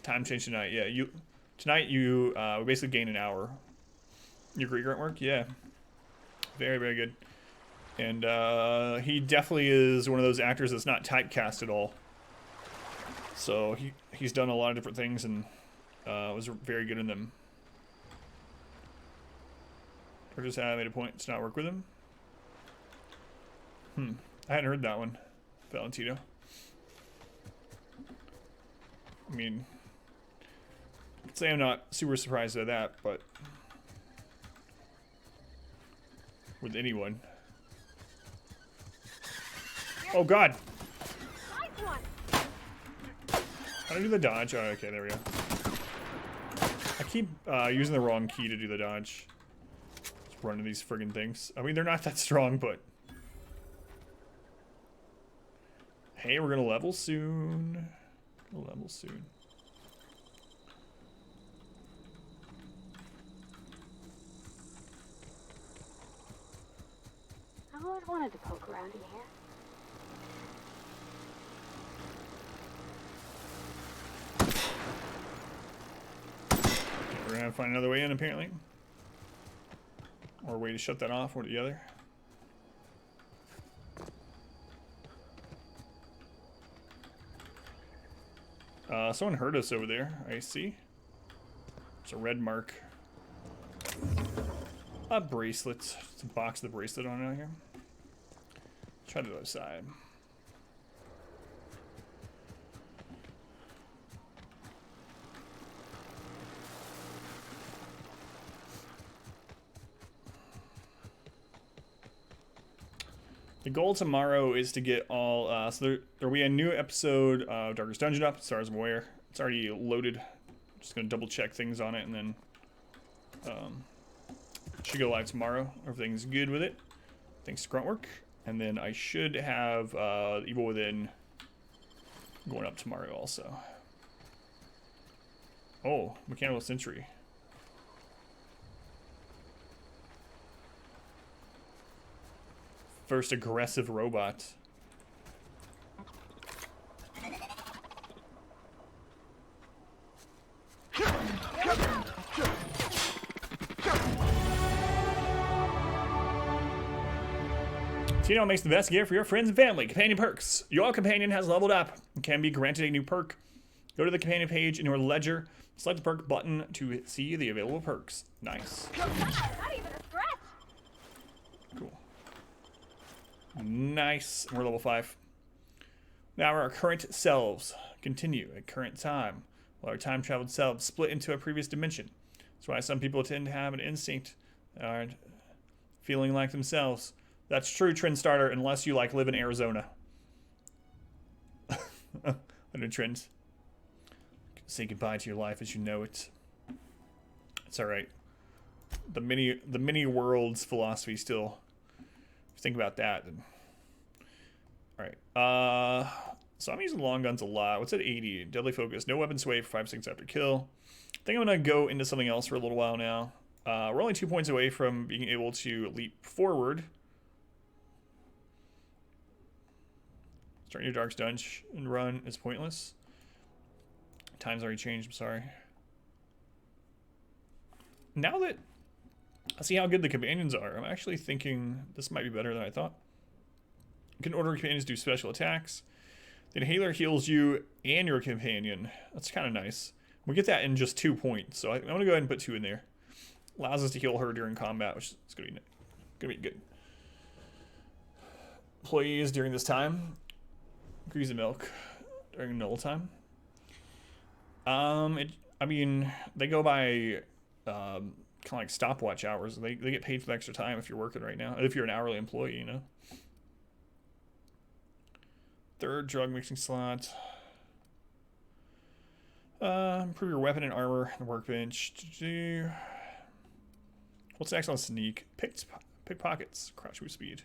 Time change tonight. Yeah, tonight you basically gain an hour. Your Greek artwork, yeah, very very good. And he definitely is one of those actors that's not typecast at all. So he's done a lot of different things and was very good in them. Or just made a point to not work with him. I hadn't heard that one, Valentino. I mean, I'd say I'm not super surprised by that, but with anyone. Oh God! How do I do the dodge? Oh, okay, there we go. I keep using the wrong key to do the dodge. Just running these friggin' things. I mean, they're not that strong, but hey, we're gonna level soon. Level soon. I've always wanted to poke around in here. We're gonna have to find another way in, apparently. Or a way to shut that off, or the other. Someone heard us over there, I see. There's a red mark. A bracelet. It's a box of the bracelet on out here. Try the other side. The goal tomorrow is to get all, so there'll be a new episode of Darkest Dungeon up, as far as I'm aware. It's already loaded. Just gonna double check things on it and then should go live tomorrow. Everything's good with it. Thanks to Gruntwork. And then I should have Evil Within going up tomorrow also. Oh, Mechanical Sentry. First aggressive robot. Tino makes the best gear for your friends and family. Companion perks. Your companion has leveled up and can be granted a new perk. Go to the companion page in your ledger. Select the perk button to see the available perks. Nice. Not even a threat. Cool. Nice. We're level 5. Now our current selves continue at current time, while our time-traveled selves split into a previous dimension. That's why some people tend to have an instinct or feeling like themselves. That's true, Trend Starter, unless you like live in Arizona. I know Trends. Say goodbye to your life as you know it. It's all right. The many worlds philosophy still. If you think about that, then. All right. So I'm using long guns a lot. What's at 80? Deadly focus. No weapon sway for 5 seconds after kill. I think I'm gonna go into something else for a little while now. We're only 2 points away from being able to leap forward. Starting your Dark's Dungeon and run is pointless. Time's already changed, I'm sorry. Now that I see how good the companions are, I'm actually thinking this might be better than I thought. You can order companions to do special attacks. The inhaler heals you and your companion. That's kind of nice. We get that in just 2 points, so I'm going to go ahead and put 2 in there. Allows us to heal her during combat, which is going to be good. Employees during this time. Increase the milk during null time. I mean, they go by kind of like stopwatch hours. They get paid for the extra time if you're working right now. If you're an hourly employee, you know. 3rd drug mixing slot. Improve your weapon and armor. The workbench. What's next on sneak? Pickpockets. Crouch move speed.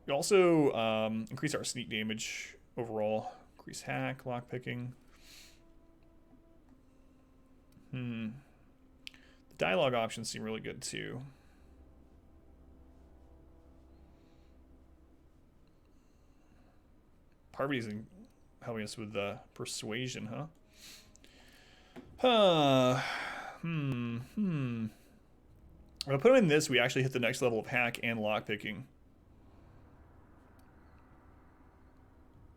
We also increase our sneak damage overall. Increase hack, lockpicking. The dialogue options seem really good too. Parvati's helping us with persuasion, huh? If I put him in this, we actually hit the next level of hack and lockpicking.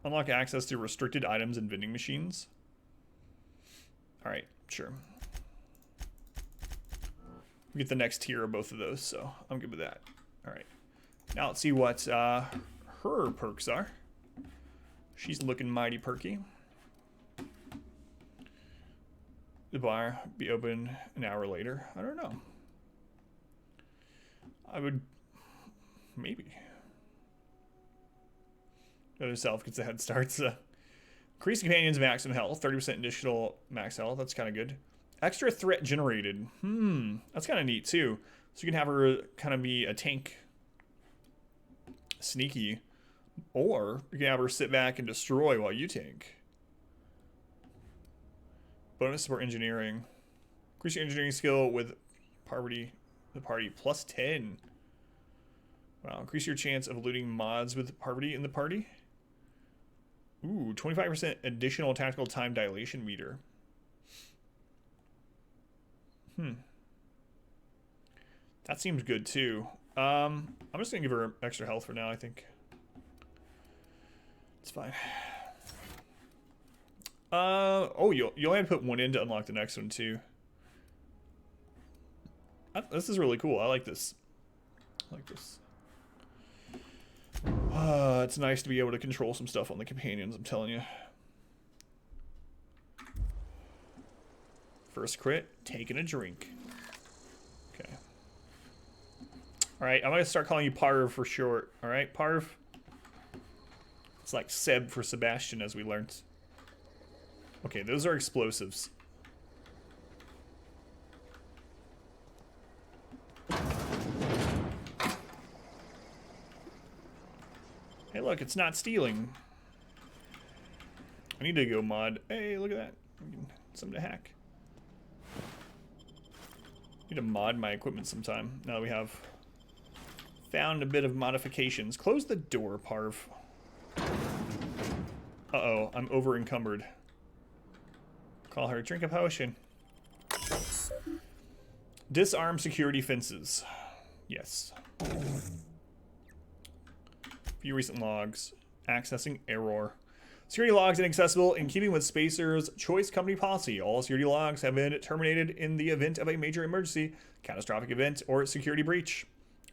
Unlock access to restricted items and vending machines. Alright, sure. We get the next tier of both of those, so I'm good with that. Alright. Now let's see what her perks are. She's looking mighty perky. The bar be open an hour later. I don't know. I would... maybe. The other self gets the head starts. Increase companions maximum health. 30% additional max health. That's kind of good. Extra threat generated. That's kind of neat too. So you can have her kind of be a tank. Sneaky. Or you can have her sit back and destroy while you tank. Bonus support engineering. Increase your engineering skill with the party plus 10. Wow, increase your chance of looting mods with poverty in the party. Ooh, 25% additional tactical time dilation meter. That seems good too. I'm just gonna give her extra health for now, I think. It's fine. Oh, you only have to put one in to unlock the next one too. This is really cool. I like this. It's nice to be able to control some stuff on the companions, I'm telling you. First crit, taking a drink. Okay. Alright, I'm gonna start calling you Parv for short. Alright, Parv? It's like Seb for Sebastian, as we learned. Okay, those are explosives. Hey, look, it's not stealing. I need to go mod. Hey, look at that. Something to hack. Need to mod my equipment sometime. Now that we have found a bit of modifications. Close the door, Parv. Uh-oh, I'm over encumbered. Call her. Drink a potion. Disarm security fences. Yes. View recent logs. Accessing error. Security logs inaccessible in keeping with Spacer's choice company policy. All security logs have been terminated in the event of a major emergency, catastrophic event, or security breach.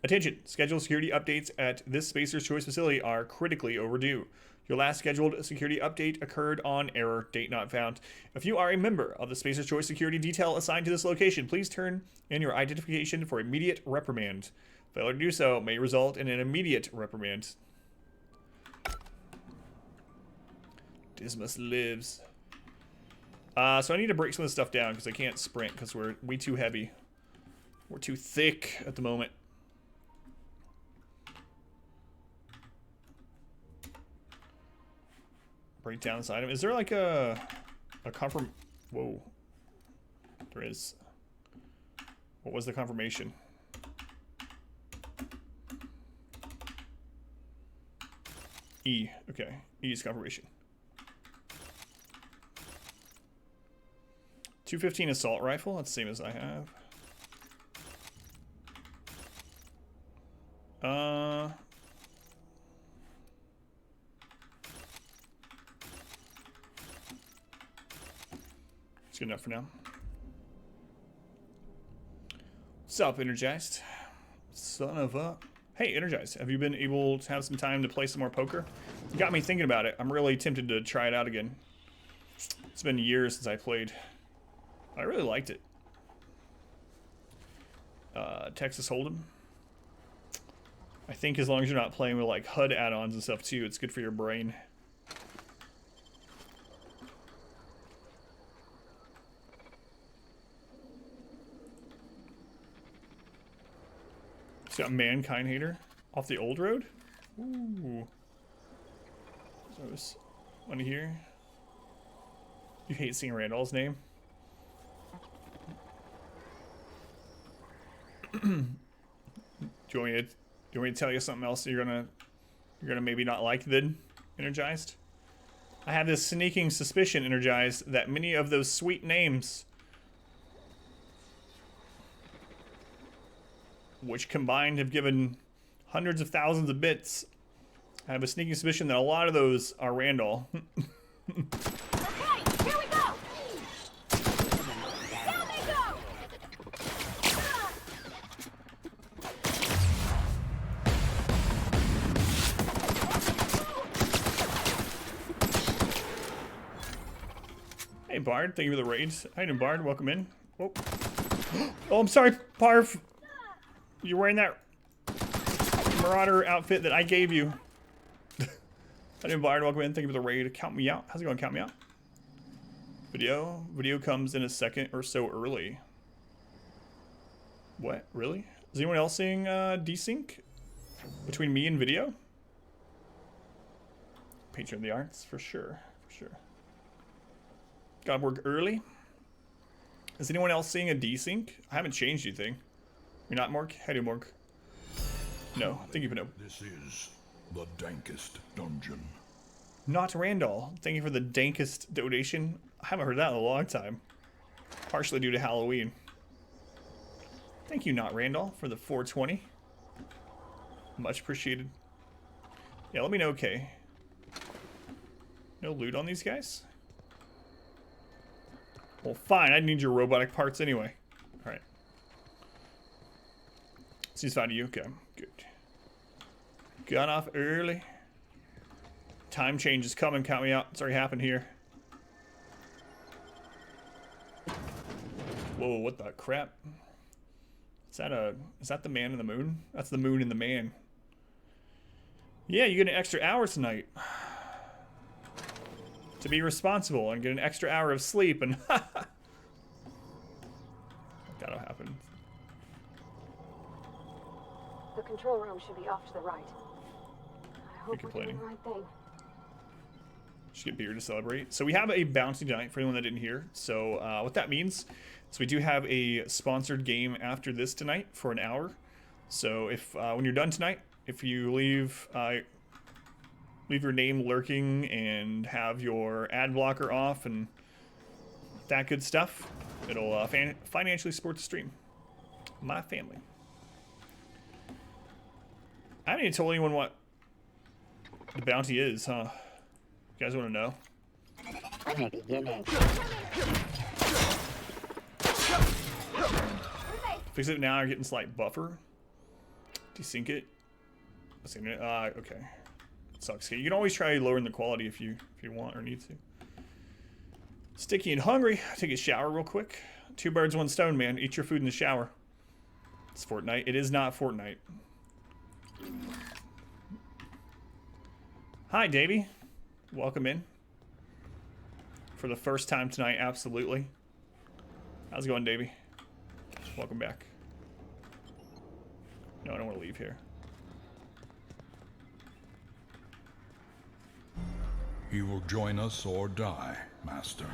Attention! Scheduled security updates at this Spacer's choice facility are critically overdue. Your last scheduled security update occurred on error, date not found. If you are a member of the Spacer's Choice security detail assigned to this location, please turn in your identification for immediate reprimand. Failure to do so may result in an immediate reprimand. Dismas lives. So I need to break some of this stuff down because I can't sprint because we're way too heavy. We're too thick at the moment. Break down this item. Is there like a confirm? Whoa. There is. What was the confirmation? E. Okay. E is confirmation. 215 assault rifle. That's the same as I have. It's good enough for now. What's up, Energized? Son of a... Hey, Energized, have you been able to have some time to play some more poker? You got me thinking about it. I'm really tempted to try it out again. It's been years since I played. I really liked it. Texas Hold'em. I think as long as you're not playing with like HUD add-ons and stuff too, it's good for your brain. It's got Mankind Hater off the old road. Ooh. So I was want to hear. You hate seeing Randall's name. Do you want me to tell you something else you're gonna maybe not like then, Energized? I have this sneaking suspicion, Energized, that many of those sweet names which combined have given hundreds of thousands of bits. I have a sneaking suspicion that a lot of those are Randall. Okay, here we go. Down they go. Hey, Bard. Thank you for the raid. How you doing, Bard? Welcome in. Oh, oh, I'm sorry, Parv. You're wearing that Marauder outfit that I gave you. How you doing, Bard? Welcome in. Thank you for the raid. Count me out. How's it going? Count me out. Video comes in a second or so early. What? Really? Is anyone else seeing desync between me and video? Patron of the arts, for sure. For sure. Gotta work early. Is anyone else seeing a desync? I haven't changed anything. You're not, Mork? How do you, Mork? No. Thank you, Pino. This is the dankest dungeon. Not Randall. Thank you for the dankest donation. I haven't heard that in a long time. Partially due to Halloween. Thank you, Not Randall, for the 420. Much appreciated. Yeah, let me know, okay. No loot on these guys? Well, fine. I need your robotic parts anyway. Alright. Seems fine to you? Okay, good. Got off early. Time change is coming. Count me out. It's already happened here. Whoa, what the crap? Is that the man in the moon? That's the moon and the man. Yeah, you get an extra hour tonight. To be responsible and get an extra hour of sleep and that'll happen. The control room should be off to the right. I hope we're complaining. doing the right thing. Should get beer to celebrate. So we have a bounty tonight for anyone that didn't hear. So what that means is we do have a sponsored game after this tonight for an hour. So if when you're done tonight, if you leave your name lurking and have your ad blocker off and that good stuff, it'll financially support the stream. My family. I haven't even told anyone what the bounty is, huh? You guys want to know? Fix it now, you're getting slight buffer. Desync it. Okay. Sucks. You can always try lowering the quality if you want or need to. Sticky and hungry. Take a shower real quick. 2 birds, 1 stone, man. Eat your food in the shower. It's Fortnite. It is not Fortnite. Hi, Davey. Welcome in. For the first time tonight, absolutely. How's it going, Davey? Welcome back. No, I don't want to leave here. He will join us or die, Master.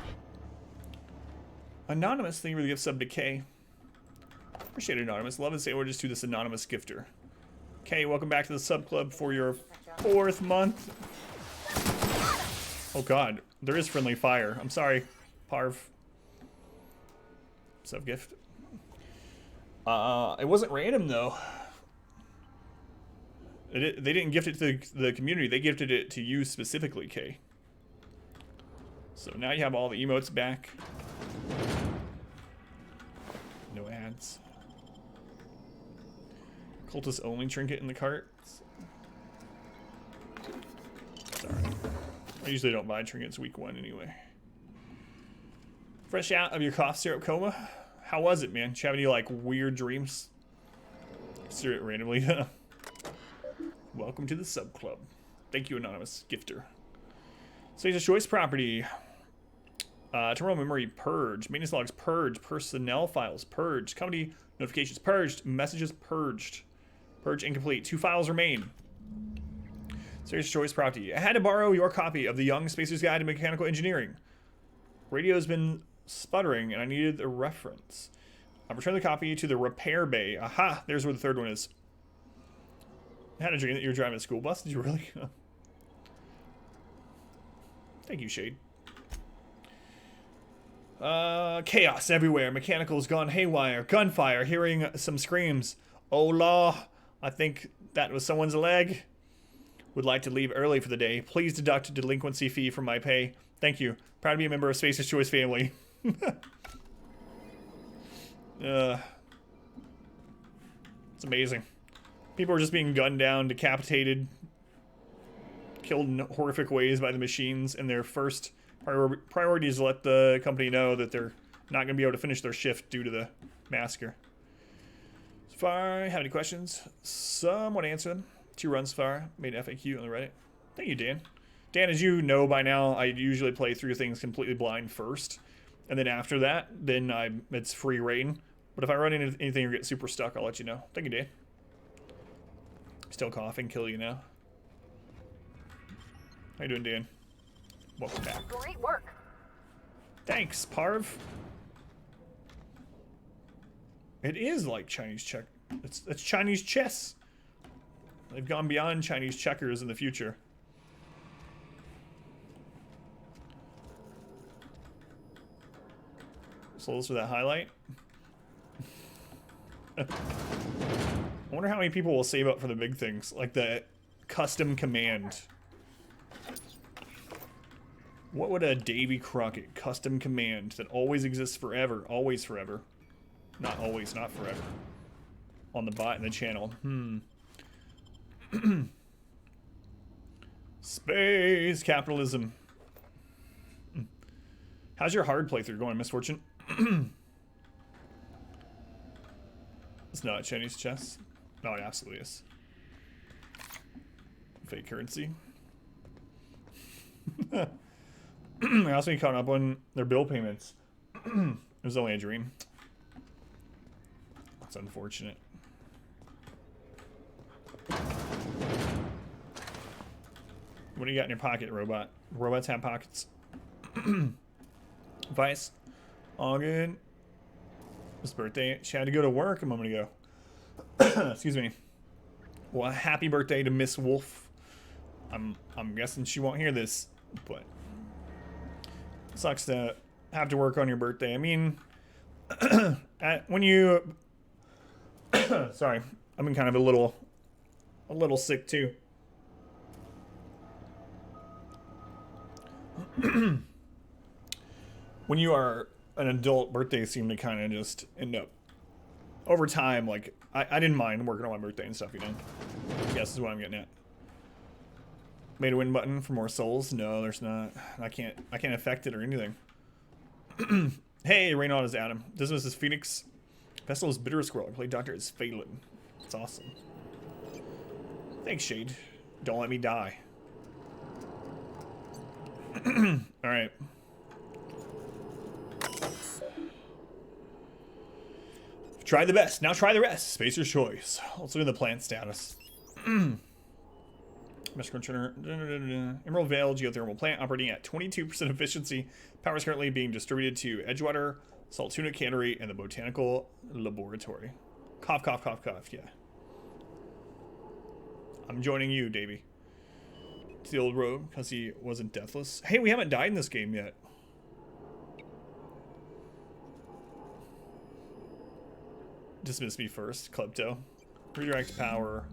Anonymous, thank you for the gift sub to K. Appreciate it, Anonymous. Love and say orders to this anonymous gifter. K, welcome back to the sub club for your 4th month. Oh god, there is friendly fire. I'm sorry, Parv. Sub gift. It wasn't random though. They didn't gift it to the community. They gifted it to you specifically, K. So now you have all the emotes back. No ads. Cultist only trinket in the cart. Sorry. I usually don't buy trinkets week 1 anyway. Fresh out of your cough syrup coma? How was it, man? Did you have any like weird dreams? Steer it randomly. Welcome to the sub club. Thank you, anonymous gifter. Stage of choice property. Terminal memory purge. Maintenance logs purged. Personnel files purged. Company notifications purged. Messages purged. Purge incomplete. 2 files remain. Stage of choice property. I had to borrow your copy of the Young Spacer's Guide to Mechanical Engineering. Radio's been sputtering and I needed a reference. I've returned the copy to the repair bay. Aha! There's where the 3rd one is. I had a dream that you were driving a school bus. Did you really? Thank you, Shade. Chaos everywhere. Mechanicals gone haywire. Gunfire. Hearing some screams. Hola. I think that was someone's leg. Would like to leave early for the day. Please deduct a delinquency fee from my pay. Thank you. Proud to be a member of Space's Choice family. It's amazing. People are just being gunned down, decapitated, killed in horrific ways by the machines, and their first priority is to let the company know that they're not going to be able to finish their shift due to the massacre. So far, have any questions? Someone answer them. 2 runs so far. Made FAQ on the Reddit. Thank you, Dan. Dan, as you know by now, I usually play through things completely blind first. And then after that, it's free reign. But if I run into anything or get super stuck, I'll let you know. Thank you, Dan. Still coughing, kill you now. How you doing, Dan? Welcome back. Great work. Thanks, Parv. It is like Chinese check. It's Chinese chess. They've gone beyond Chinese checkers in the future. Souls for that highlight. I wonder how many people will save up for the big things, like the custom command. What would a Davy Crockett custom command that always exists forever, always forever, not always, not forever, on the bot in the channel? Space capitalism. How's your hard playthrough going, Misfortune? It's not Chinese chess. No, it absolutely is. Fake currency. I also been caught up on their bill payments. It was only a dream. That's unfortunate. What do you got in your pocket, robot? Robots have pockets. Vice. All good. It's birthday. She had to go to work a moment ago. Excuse me. Well, happy birthday to Miss Wolf. I'm guessing she won't hear this, but it sucks to have to work on your birthday. I mean, when you sorry, I've been kind of a little sick too. When you are an adult, birthdays seem to kind of just end up over time. Like I didn't mind working on my birthday and stuff, you know. I guess is what I'm getting at. Made a win button for more souls? No, there's not. I can't affect it or anything. Hey, Rain on is Adam. This is Phoenix. Vessel is Bitter Squirrel. I played Doctor as Phelan. It's awesome. Thanks, Shade. Don't let me die. Alright. Try the best. Now try the rest. Spacer's choice. Let's look at the plant status. Emerald Vale geothermal plant operating at 22% efficiency. Power is currently being distributed to Edgewater, Saltuna Cannery, and the Botanical Laboratory. Cough, cough, cough, cough. Yeah. I'm joining you, Davey. It's the old rogue because he wasn't deathless. Hey, we haven't died in this game yet. Dismiss me first, Klepto. Redirect power.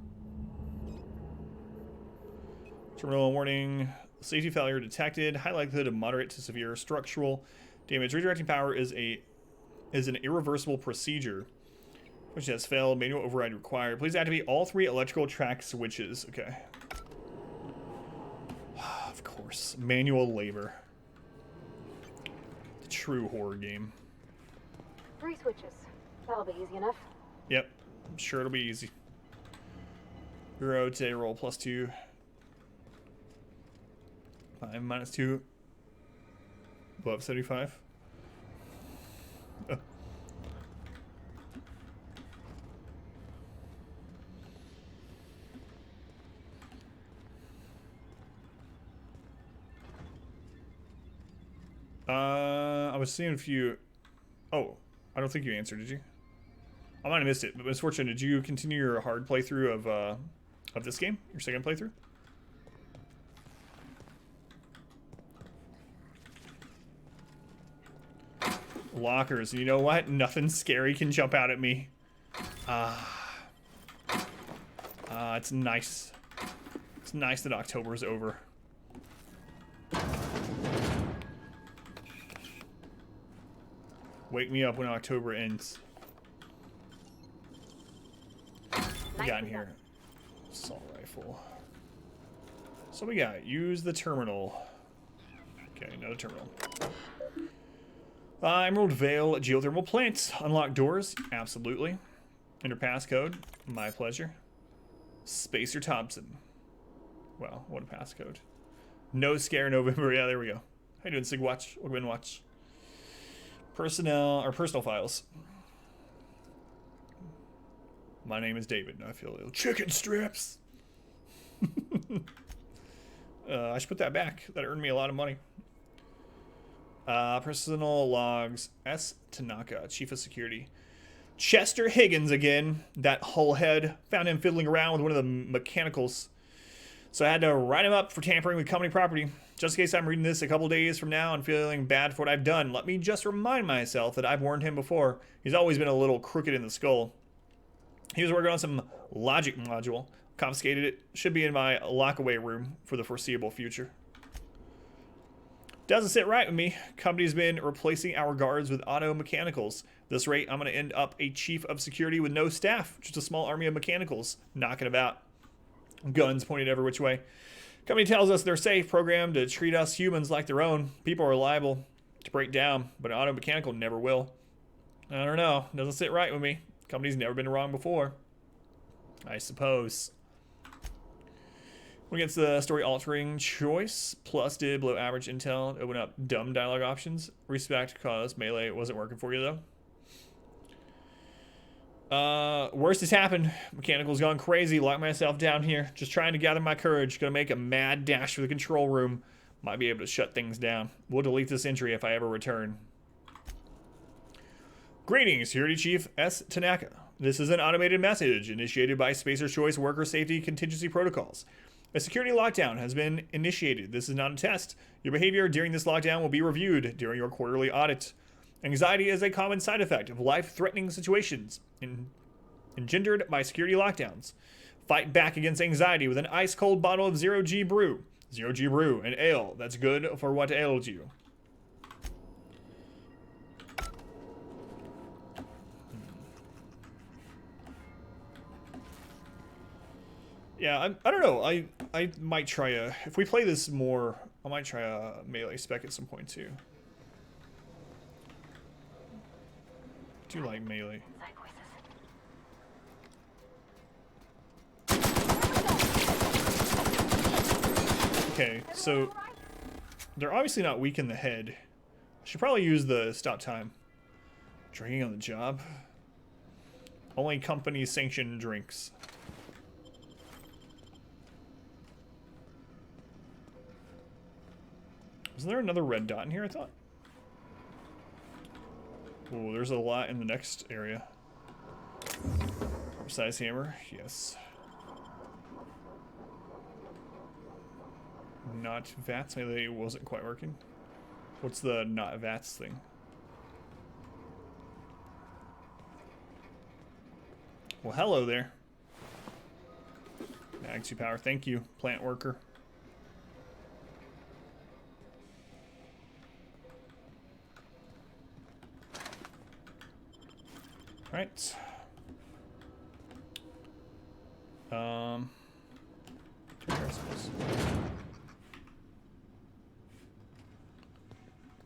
Terminal warning. Safety failure detected. High likelihood of moderate to severe structural damage. Redirecting power is an irreversible procedure which has failed. Manual override required. Please activate all 3 electrical track switches. Okay. Of course. Manual labor. The true horror game. 3 switches. That'll be easy enough. Yep. I'm sure it'll be easy. Hero today roll +2. 5 -2. Above 75. I was seeing if you... Oh, I don't think you answered, did you? I might have missed it, but Misfortune, did you continue your hard playthrough of this game? Your second playthrough? Lockers. You know what? Nothing scary can jump out at me. it's nice. It's nice that October is over. Wake me up when October ends. We got in here. Assault rifle. So we got use the terminal. Okay, another terminal. Emerald Vale geothermal plants. Unlock doors. Absolutely. Enter passcode. My pleasure. Spacer Thompson. Wow, what a passcode. No Scare November. Yeah, there we go. How you doing, Sigwatch? Or Winwatch? Personnel or personal files. My name is David. And I feel ill. Chicken strips. I should put that back. That earned me a lot of money. Personal logs. S. Tanaka, Chief of Security. Chester Higgins again. That hull head. Found him fiddling around with one of the mechanicals. So I had to write him up for tampering with company property. Just in case I'm reading this a couple days from now and feeling bad for what I've done, let me just remind myself that I've warned him before. He's always been a little crooked in the skull. He was working on some logic module. Confiscated it. Should be in my lockaway room for the foreseeable future. Doesn't sit right with me. Company's been replacing our guards with auto mechanicals. This rate, I'm going to end up a chief of security with no staff. Just a small army of mechanicals knocking about. Guns pointed every which way. Company tells us they're safe, programmed to treat us humans like their own. People are liable to break down, but an auto mechanical never will. I don't know. Doesn't sit right with me. Company's never been wrong before. I suppose. When it gets the story altering choice, plus did below average intel open up dumb dialogue options. Respect cause melee wasn't working for you though. Worst has happened. Mechanical's gone crazy. Locked myself down here. Just trying to gather my courage. Gonna make a mad dash for the control room. Might be able to shut things down. We'll delete this entry if I ever return. Greetings, Security Chief S. Tanaka. This is an automated message initiated by Spacer's Choice Worker Safety Contingency Protocols. A security lockdown has been initiated. This is not a test. Your behavior during this lockdown will be reviewed during your quarterly audit. Anxiety is a common side effect of life-threatening situations engendered by security lockdowns. Fight back against anxiety with an ice-cold bottle of Zero-G Brew. Zero-G Brew, an ale that's good for what ails you. Yeah, I don't know. I might try a... If we play this more, I might try a melee spec at some point too. I do like melee. Okay, so they're obviously not weak in the head. I should probably use the stop time. Drinking on the job. Only company sanctioned drinks. Isn't there another red dot in here, I thought? Oh, there's a lot in the next area. Size hammer, yes. Not VATS, maybe it wasn't quite working. What's the not VATS thing? Well, hello there. Mag 2 power, thank you, plant worker. Right.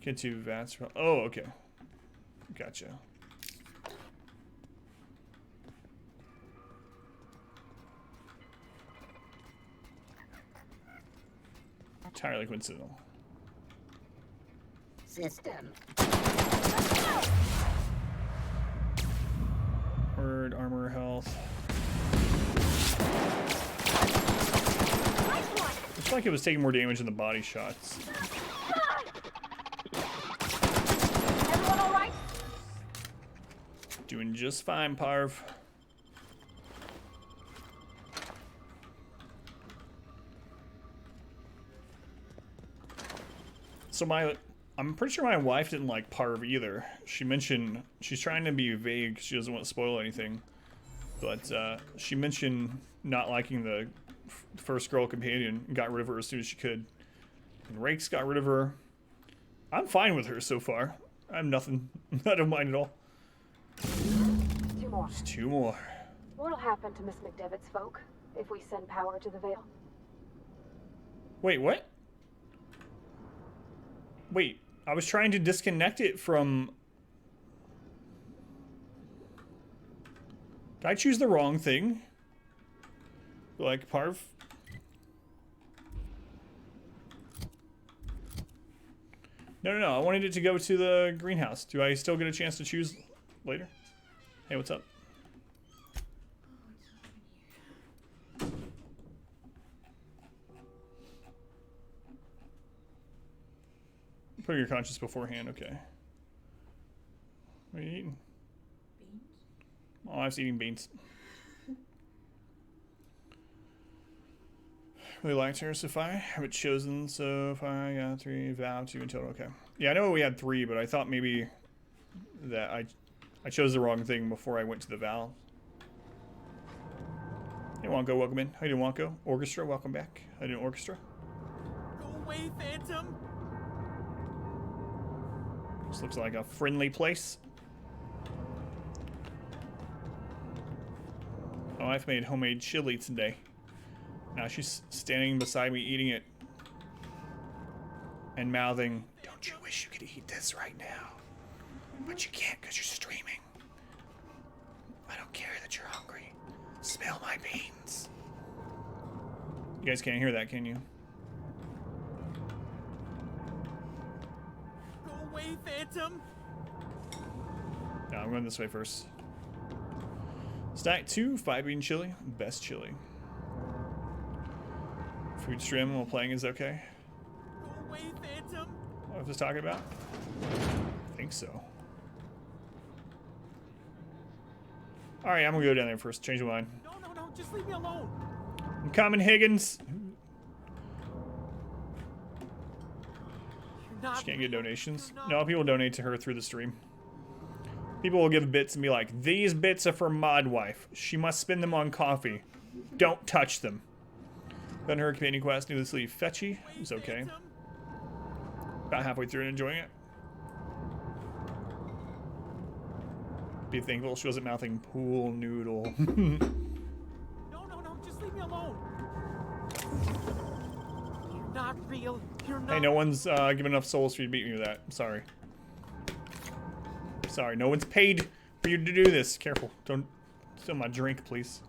Get to VATS. Oh, okay. Gotcha. Entirely coincidental. System. Word, armor, health. Looks like it was taking more damage in the body shots. Everyone all right? Doing just fine, Parv. So I'm pretty sure my wife didn't like Parv either. She mentioned she's trying to be vague. She doesn't want to spoil anything. But she mentioned not liking the first girl companion and got rid of her as soon as she could. And Rakes got rid of her. I'm fine with her so far. I'm nothing. I don't mind at all. 2 more. Just 2 more. What'll happen to Miss McDevitt's folk if we send power to the Veil? Wait, what? Wait, I was trying to disconnect it from... Did I choose the wrong thing? Like, Parv? No, I wanted it to go to the greenhouse. Do I still get a chance to choose later? Hey, what's up? Put your conscience beforehand, okay. What are you eating? Beans? Oh, I was eating beans. Really liked her so far. Have it chosen so far. I got 3, vow 2 in total. Okay. Yeah, I know we had 3, but I thought maybe that I chose the wrong thing before I went to the vow. Hey, Wonko, welcome in. How you doing, Wonko? Orchestra, welcome back. How you doing, Orchestra? Go away, Phantom! This looks like a friendly place. My wife made homemade chili today. Now she's standing beside me eating it and mouthing, "Don't you wish you could eat this right now? But you can't because you're streaming. I don't care that you're hungry. Smell my beans." You guys can't hear that, can you? Go away, Phantom! No, I'm going this way first. Stack 2, 5-bean chili. Best chili. Food stream while playing is okay. Go away, Phantom! What I was talking about? I think so. Alright, I'm gonna go down there first. Change my mind. No, just leave me alone! I'm coming, Higgins. You're not She can't get donations. You're not- No, people donate to her through the stream. People will give bits and be like, "These bits are for Mod Wife. She must spend them on coffee. Don't touch them." Done her companion quest, needlessly fetchy. It was okay. Phantom! About halfway through and enjoying it. Be thankful she wasn't mouthing pool noodle. No, just leave me alone! You're not real. You're not. Hey, no one's given enough souls for you to beat me with that. I'm sorry. Sorry, no one's paid for you to do this. Careful. Don't steal my drink, please.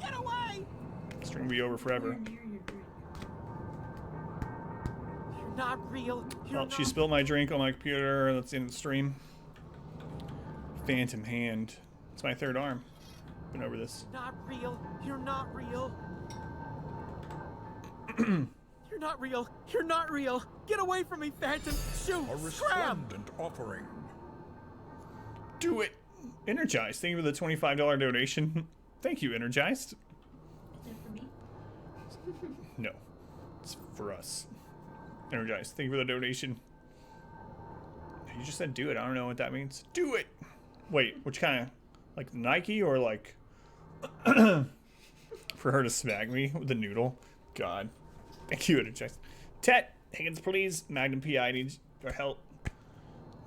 Get away! Stream will be over forever. You're not real. You're Well, not. she spilled my drink on my computer. That's the end of the stream. Phantom hand. It's my 3rd arm. Been over this. Not real. You're not real. You're not real. You're not real. Get away from me, Phantom. Shoot. A Scram. resplendent offering. Do it. Energized. Thank you for the $25 donation. Thank you, Energized. Is it for me? No. It's for us. Energized. Thank you for the donation. You just said do it. I don't know what that means. Do it. Wait, which kind of, like Nike or like for her to smack me with the noodle? God. Thank you, Energized. Tet, Higgins, please. Magnum PI needs your help.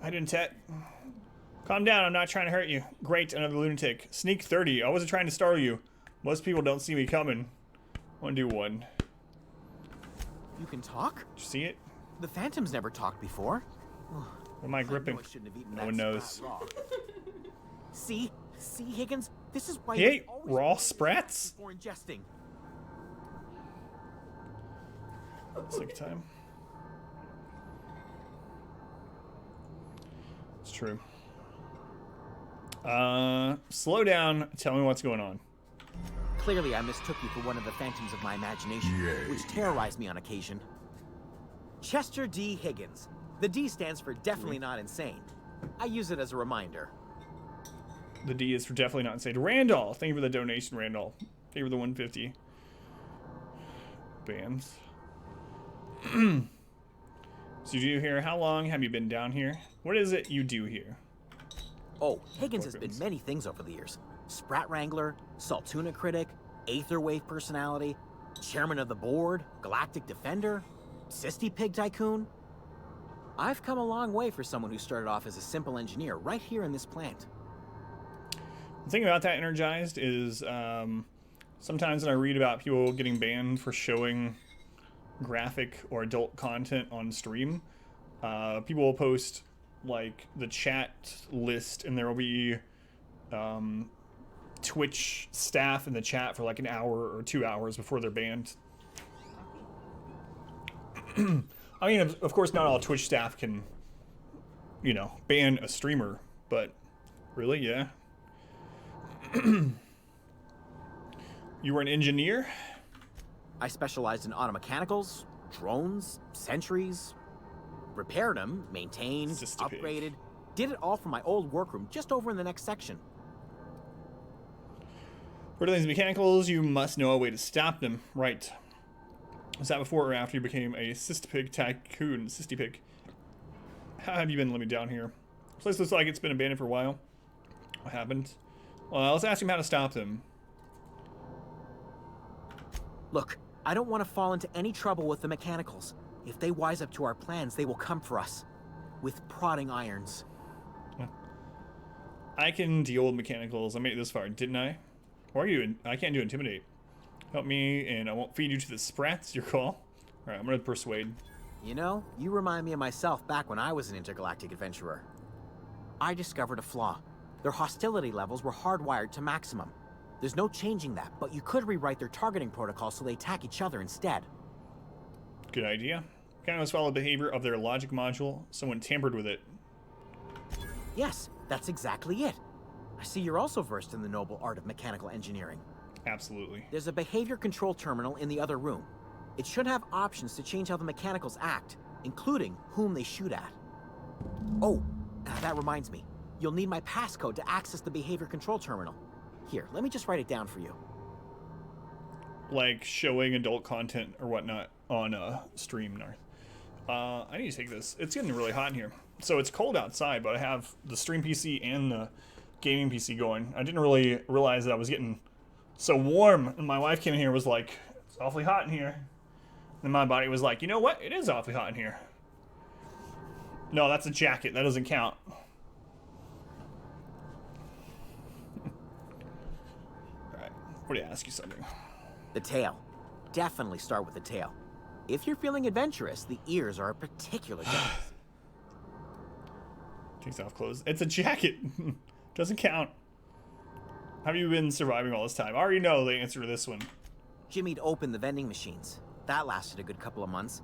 I didn't, Tet. Calm down. I'm not trying to hurt you. Great, another lunatic. Sneak 30. I wasn't trying to startle you. Most people don't see me coming. I want to do one. You can talk? Did you see it? The Phantom's never talked before. What am I gripping? I shouldn't have eaten No that one knows. sprat raw. See, Higgins. This is why He you ate always raw eat sprats? before ingesting. Sick time. It's true. Slow down. Tell me what's going on. Clearly, I mistook you for one of the phantoms of my imagination, Yay. which terrorized me on occasion. Chester D. Higgins. The D stands for definitely not insane. I use it as a reminder. The D is for definitely not insane. Randall, thank you for the donation, Randall. Thank you for the 150. Bands. So you do here. How long have you been down here? What is it you do here? Oh, Higgins has been Orphans. many things over the years. Sprat Wrangler, Saltuna Critic, Aetherwave personality, chairman of the board, galactic defender, cysty pig tycoon. I've come a long way for someone who started off as a simple engineer right here in this plant. The thing about that, Energized, is sometimes when I read about people getting banned for showing graphic or adult content on stream, people will post like the chat list, and there will be Twitch staff in the chat for like an hour or 2 hours before they're banned. I mean, of course, not all Twitch staff can, you know, ban a streamer, but really, yeah. You were an engineer? I specialized in automechanicals, drones, sentries, repaired them, maintained, Cysty pig. upgraded, did it all from my old workroom just over in the next section. For these mechanicals, you must know a way to stop them. Right. Was that before or after you became a cysty pig tycoon? Cysty pig. How have you been living down here? This place looks like it's been abandoned for a while. What happened? Well, let's ask him how to stop them. Look, I don't want to fall into any trouble with the mechanicals. If they wise up to our plans, they will come for us. With prodding irons. I can deal with mechanicals. I made it this far, didn't I? Or are you? I can't do intimidate. Help me, and I won't feed you to the sprats. Your call. Alright, I'm gonna persuade. You know, you remind me of myself back when I was an intergalactic adventurer. I discovered a flaw. Their hostility levels were hardwired to maximum. There's no changing that, but you could rewrite their targeting protocol so they attack each other instead. Good idea. Kind of follow the behavior of their logic module. Someone tampered with it. Yes, that's exactly it. I see you're also versed in the noble art of mechanical engineering. Absolutely. There's a behavior control terminal in the other room. It should have options to change how the mechanicals act, including whom they shoot at. Oh, that reminds me. You'll need my passcode to access the behavior control terminal. Here, let me just write it down for you. Like showing adult content or whatnot on stream, Narth. I need to take this. It's getting really hot in here. So it's cold outside, but I have the stream PC and the gaming PC going. I didn't really realize that I was getting so warm, and my wife came in here and was like, it's awfully hot in here. And my body was like, you know what? It is awfully hot in here. No, that's a jacket. That doesn't count. Alright, what do you ask you something? The tail. Definitely start with the tail. If you're feeling adventurous, the ears are a particular delicacy. Takes off clothes. It's a jacket. Doesn't count. How have you been surviving all this time? I already know the answer to this one. Jimmy'd opened the vending machines. That lasted a good couple of months.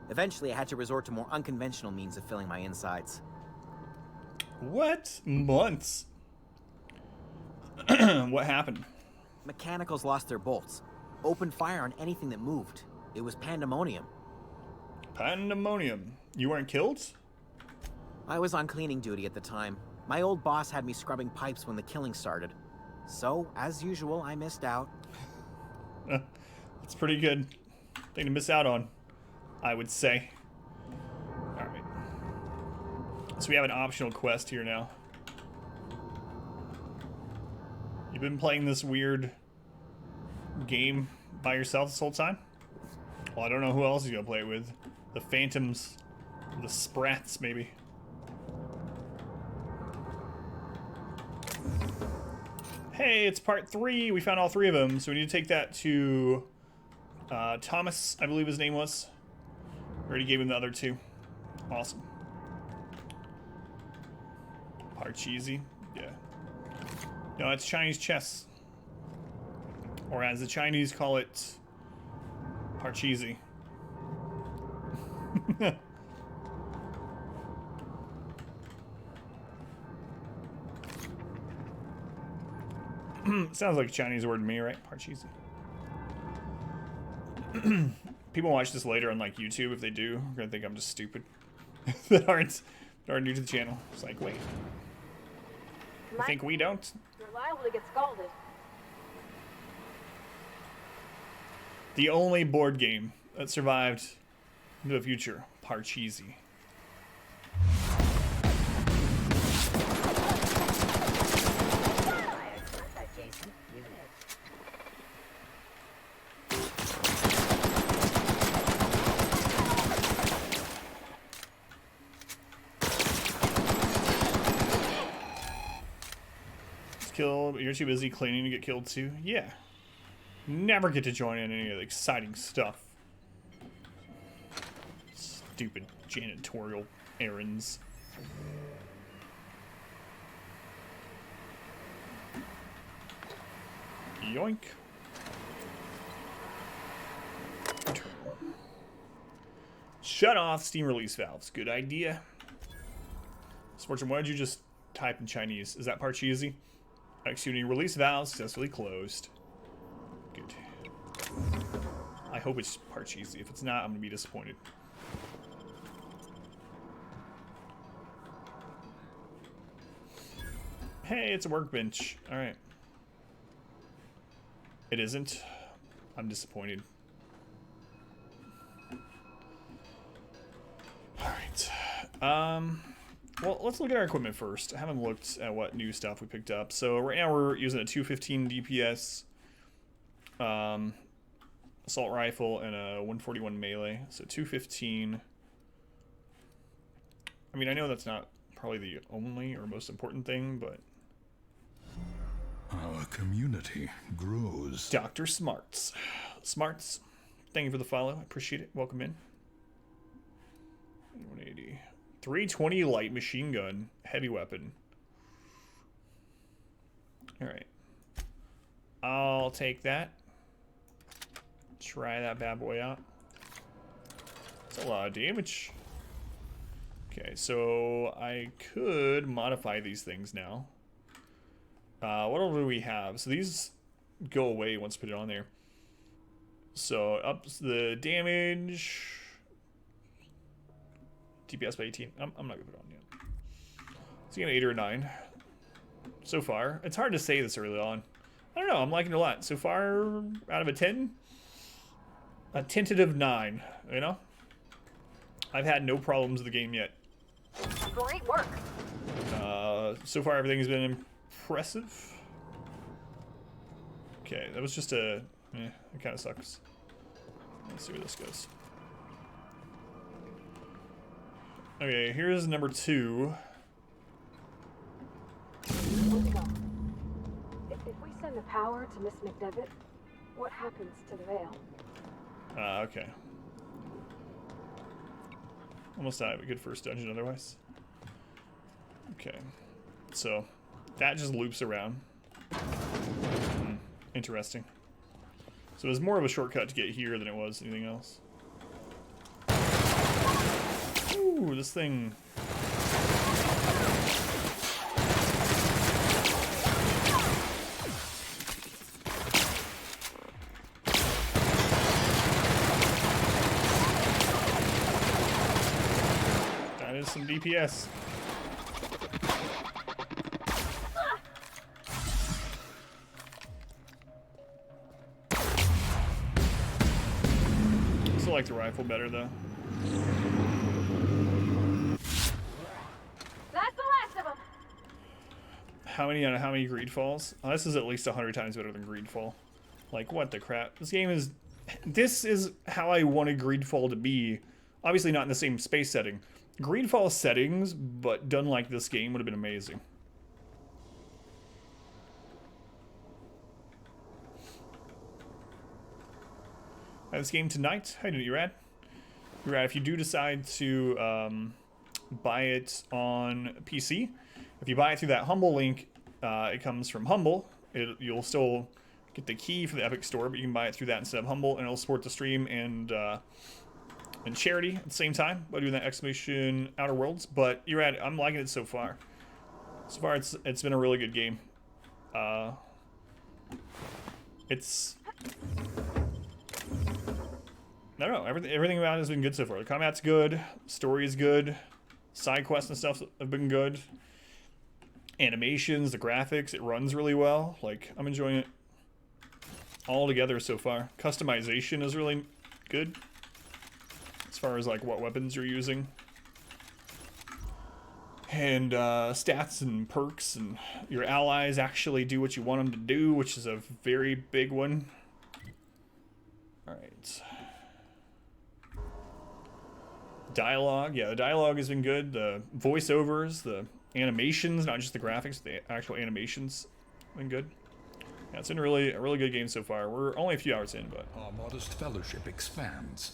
Eventually, I had to resort to more unconventional means of filling my insides. What? Months? What happened? Mechanicals lost their bolts. Opened fire on anything that moved. It was pandemonium. Pandemonium. You weren't killed? I was on cleaning duty at the time. My old boss had me scrubbing pipes when the killing started. So, as usual, I missed out. It's pretty good thing to miss out on, I would say. Alright. So we have an optional quest here now. You've been playing this weird game by yourself this whole time? Well, I don't know who else is gonna play it with. The Phantoms, the Sprats, maybe. Hey, it's part 3. We found all 3 of them, so we need to take that to Thomas, I believe his name was. Already gave him the other 2. Awesome. Parcheesi? Yeah. No, it's Chinese chess. Or as the Chinese call it, Parcheesi. Sounds like a Chinese word to me, right? Parcheesi. People watch this later on like YouTube. If they do, they're gonna think I'm just stupid. that aren't new to the channel. It's like, wait. You think we don't? You're liable to get scalded. The only board game that survived into the future, Parcheesi. killed, but you're too busy cleaning to get killed too. Yeah. Never get to join in any of the exciting stuff. Stupid janitorial errands. Yoink. Shut off steam release valves. Good idea. Sportsman, why did you just type in Chinese? Is that part cheesy? Excuse me, release valve successfully closed. Good. I hope it's part cheesy. If it's not, I'm gonna be disappointed. Hey, it's a workbench. Alright. It isn't. I'm disappointed. Alright. Well, let's look at our equipment first. I haven't looked at what new stuff we picked up. So right now we're using a 215 DPS assault rifle and a 141 melee. So 215. I mean, I know that's not probably the only or most important thing, but Our community grows. Dr. Smarts. Smarts, thank you for the follow. I appreciate it. Welcome in. 180. 320 light machine gun. Heavy weapon. Alright. I'll take that. Try that bad boy out. That's a lot of damage. Okay, so I could modify these things now. What all do we have? So these go away once you put it on there. So ups the damage. DPS by 18. I'm not gonna put it on yet. It's an 8 or a 9. So far. It's hard to say this early on. I don't know, I'm liking it a lot. So far, out of a 10, a tentative 9, you know? I've had no problems with the game yet. Great work. So far everything's been impressive. Okay, that was just a... it kind of sucks. Let's see where this goes. Okay, here's number 2. Let's go. If we send the power to Miss McDevitt, what happens to the veil? Okay. Almost died, but good first dungeon otherwise. Okay. So, that just loops around. Interesting. So it was more of a shortcut to get here than it was anything else. Ooh, this thing. That is some DPS. I still like the rifle better though. That's the last of them. How many greed falls? Oh, this is at least 100 times better than greedfall. Like, what the crap? This game is... This is how I wanted greedfall to be. Obviously not in the same space setting. Greedfall settings, but done like this game would have been amazing. This game tonight. How you doing, Urad? Urad, if you do decide to buy it on PC, if you buy it through that Humble link, it comes from Humble. You'll still get the key for the Epic Store, but you can buy it through that instead of Humble, and it'll support the stream and charity at the same time by doing that exclamation Outer Worlds. But Urad, I'm liking it so far. So far, it's been a really good game. It's... I don't know, everything about it has been good so far. The combat's good, story is good, side quests and stuff have been good. Animations, the graphics, it runs really well. Like, I'm enjoying it all together so far. Customization is really good as far as like what weapons you're using. And stats and perks, and your allies actually do what you want them to do, which is a very big one. Alright. Dialogue, yeah, the dialogue has been good. The voiceovers, the animations, not just the graphics, the actual animations, been good. Yeah, it's been a really good game so far. We're only a few hours in, but Our modest fellowship expands.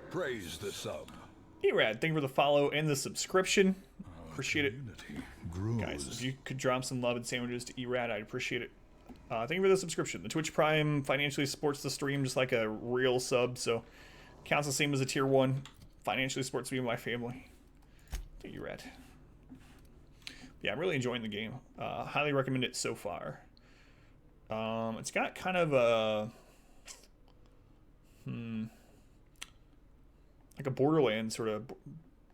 Praise the sub. Erad, thank you for the follow and the subscription. Appreciate it. Community grows. Guys, if you could drop some love and sandwiches to Erad, I'd appreciate it. Thank you for the subscription. The Twitch Prime financially supports the stream just like a real sub, so counts the same as a tier 1. Financially supports me and my family. Thank you, Red. Yeah, I'm really enjoying the game. Highly recommend it so far. It's got kind of a like a Borderlands sort of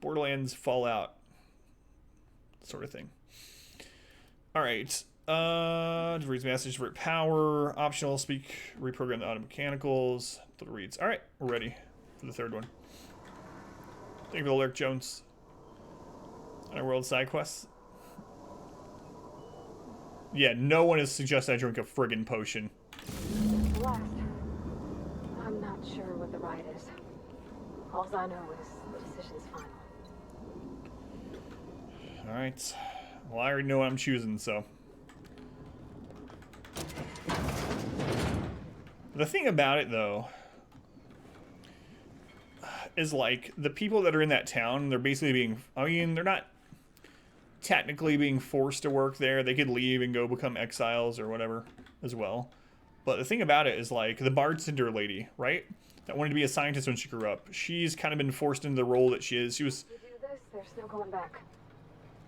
Borderlands Fallout sort of thing. All right. Reads message for power. Optional. Speak. Reprogram the auto mechanicals. That reads. All right. We're ready for the third one. Thank you for the lurk, Jones. Underworld side quests. Yeah, no one has suggested I drink a friggin' potion. Last. I'm not sure what the ride is. All I know is the decision's final. Alright. Well, I already know what I'm choosing, so. The thing about it, though, is like the people that are in that town, they're basically being, I mean, they're not technically being forced to work there. They could leave and go become exiles or whatever as well. But the thing about it is like the bartender lady, right? That wanted to be a scientist when she grew up. She's kind of been forced into the role that she is. She was We do this, there's no going back.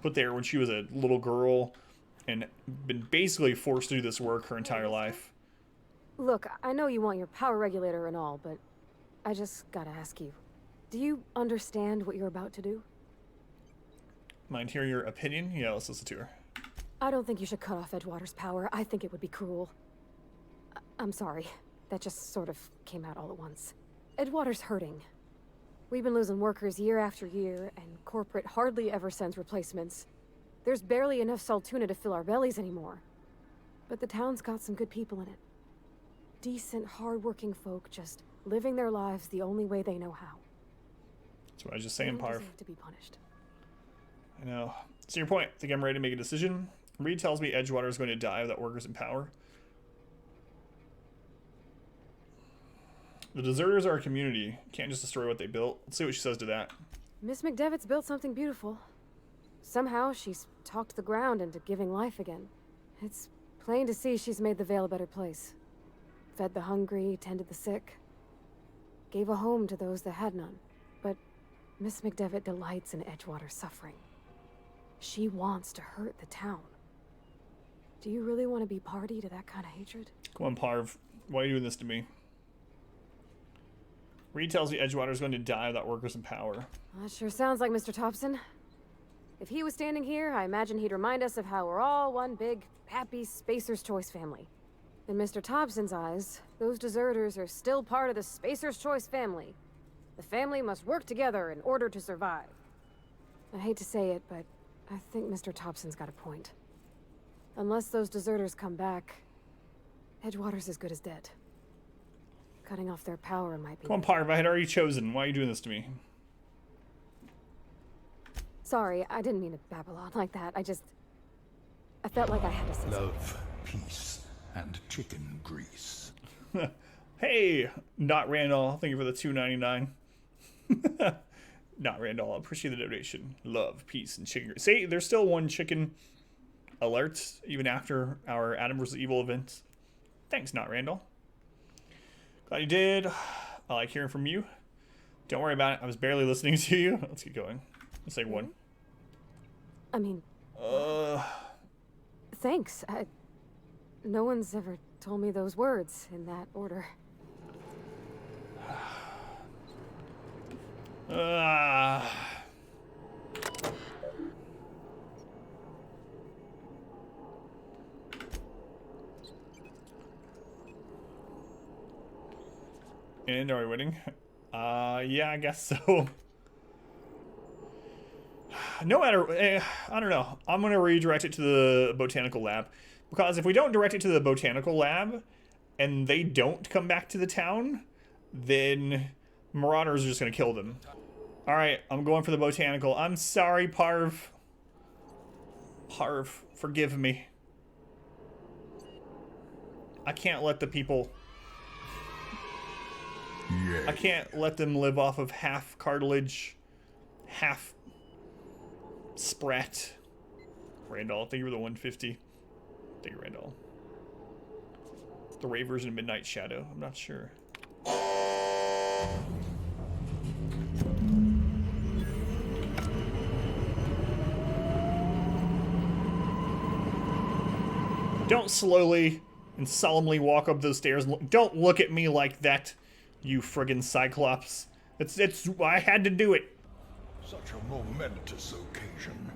put there when she was a little girl and been basically forced to do this work her entire life. Look, I know you want your power regulator and all, but I just gotta ask you. Do you understand what you're about to do? Mind hearing your opinion? Yeah, let's listen to her. I don't think you should cut off Edgewater's power. I think it would be cruel. I'm sorry. That just sort of came out all at once. Edgewater's hurting. We've been losing workers year after year, and corporate hardly ever sends replacements. There's barely enough Saltuna to fill our bellies anymore. But the town's got some good people in it. Decent, hard-working folk just living their lives the only way they know how. That's what I was just They saying, don't Parv. deserve to be punished. I know. So your point. Think I'm ready to make a decision? Reed tells me Edgewater is going to die without workers in power. The deserters are a community. Can't just destroy what they built. Let's see what she says to that. Miss McDevitt's built something beautiful. Somehow she's talked the ground into giving life again. It's plain to see she's made the Vale a better place. Fed the hungry, tended the sick. Gave a home to those that had none. But Miss McDevitt delights in Edgewater's suffering. She wants to hurt the town. Do you really want to be party to that kind of hatred? Come on, Parv. Why are you doing this to me? Reed tells me Edgewater is going to die without workers in power. That sure sounds like Mr. Thompson. If he was standing here, I imagine he'd remind us of how we're all one big, happy Spacer's Choice family. In Mr. Thompson's eyes, those deserters are still part of the Spacer's Choice family. The family must work together in order to survive. I hate to say it, but I think Mr. Thompson's got a point. Unless those deserters come back, Edgewater's as good as dead. Cutting off their power might be... Come on, Parv. I had already chosen. Why are you doing this to me? Sorry, I didn't mean to babble on like that. I felt like I had to say something. Love, peace, and chicken grease. Hey, not Randall. Thank you for the $2.99. Not Randall. I appreciate the donation. Love, peace, and chicken grease. See, there's still one chicken alert even after our Adam vs. Evil event. Thanks, not Randall. Glad you did. I like hearing from you. Don't worry about it. I was barely listening to you. Let's get going. Let's say one. I mean... Thanks. No one's ever told me those words in that order. And are we winning? Yeah, I guess so. No matter, I don't know. I'm going to redirect it to the botanical lab. Because if we don't direct it to the botanical lab, and they don't come back to the town, then Marauders are just going to kill them. Alright, I'm going for the botanical. I'm sorry, Parv. Parv, forgive me. I can't let the people... Yay. I can't let them live off of half cartilage, half sprat. Randall, thank you for the 150. Thank you, Randall. The Ray version of Midnight Shadow. I'm not sure. Don't slowly and solemnly walk up those stairs. Don't look at me like that, you friggin' Cyclops. It's I had to do it. Such a momentous occasion.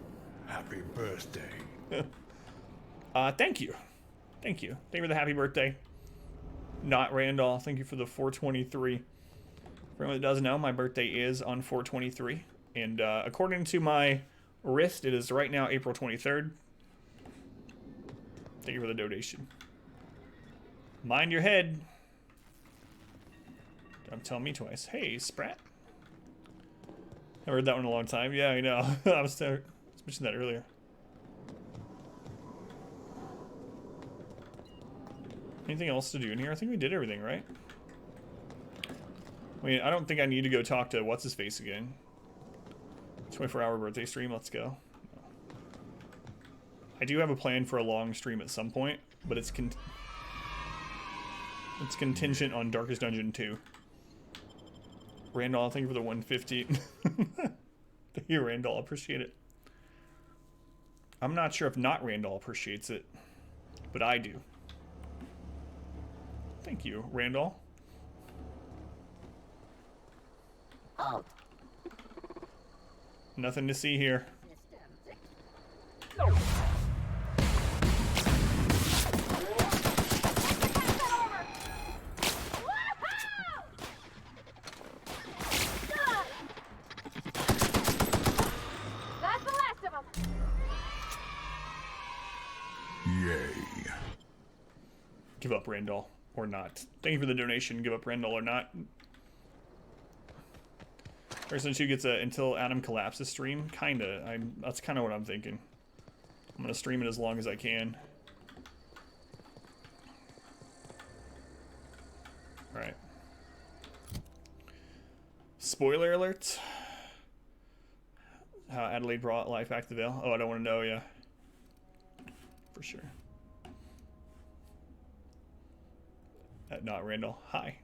Happy birthday. Thank you. Thank you. Thank you for the happy birthday. Not Randall. Thank you for the 423. For anyone that doesn't know, my birthday is on 423. And according to my wrist, it is right now April 23rd. Thank you for the donation. Mind your head. Don't tell me twice. Hey, Sprat. I heard that one in a long time. Yeah, I know. I was mentioning that earlier. Anything else to do in here? I think we did everything, right? I mean, I don't think I need to go talk to what's-his-face again. 24-hour birthday stream, let's go. I do have a plan for a long stream at some point, but it's contingent on Darkest Dungeon 2. Randall, thank you for the 150. Thank you, Randall. Appreciate it. I'm not sure if not Randall appreciates it, but I do. Thank you, Randall. Oh. Nothing to see here. Yay. Give up, Randall, or not. Thank you for the donation. Give up, Randall, or not. Person 2 gets a until Adam collapses stream. Kinda. That's kind of what I'm thinking. I'm gonna stream it as long as I can. All right. Spoiler alert. How Adelaide brought life back to the Vale. Oh, I don't want to know. Yeah. For sure. Not Randall. Hi.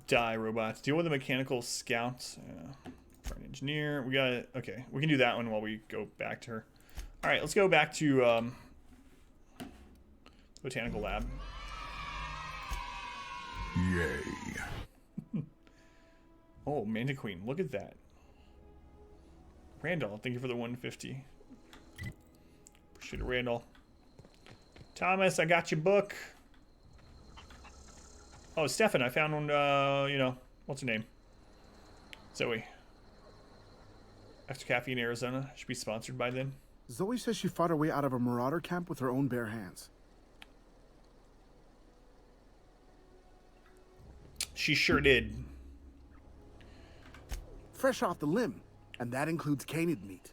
Die, robots. Deal with the mechanical scouts. For an engineer. We got it. Okay. We can do that one while we go back to her. Alright, let's go back to Botanical Lab. Yay. Oh, Mantiqueen. Look at that. Randall, thank you for the 150. Appreciate it, Randall. Thomas, I got your book. Oh, Stefan, I found one, you know, what's her name? Zoe. Extra Caffeine, Arizona. Should be sponsored by then. Zoe says she fought her way out of a marauder camp with her own bare hands. She sure did. Fresh off the limb, and that includes canid meat.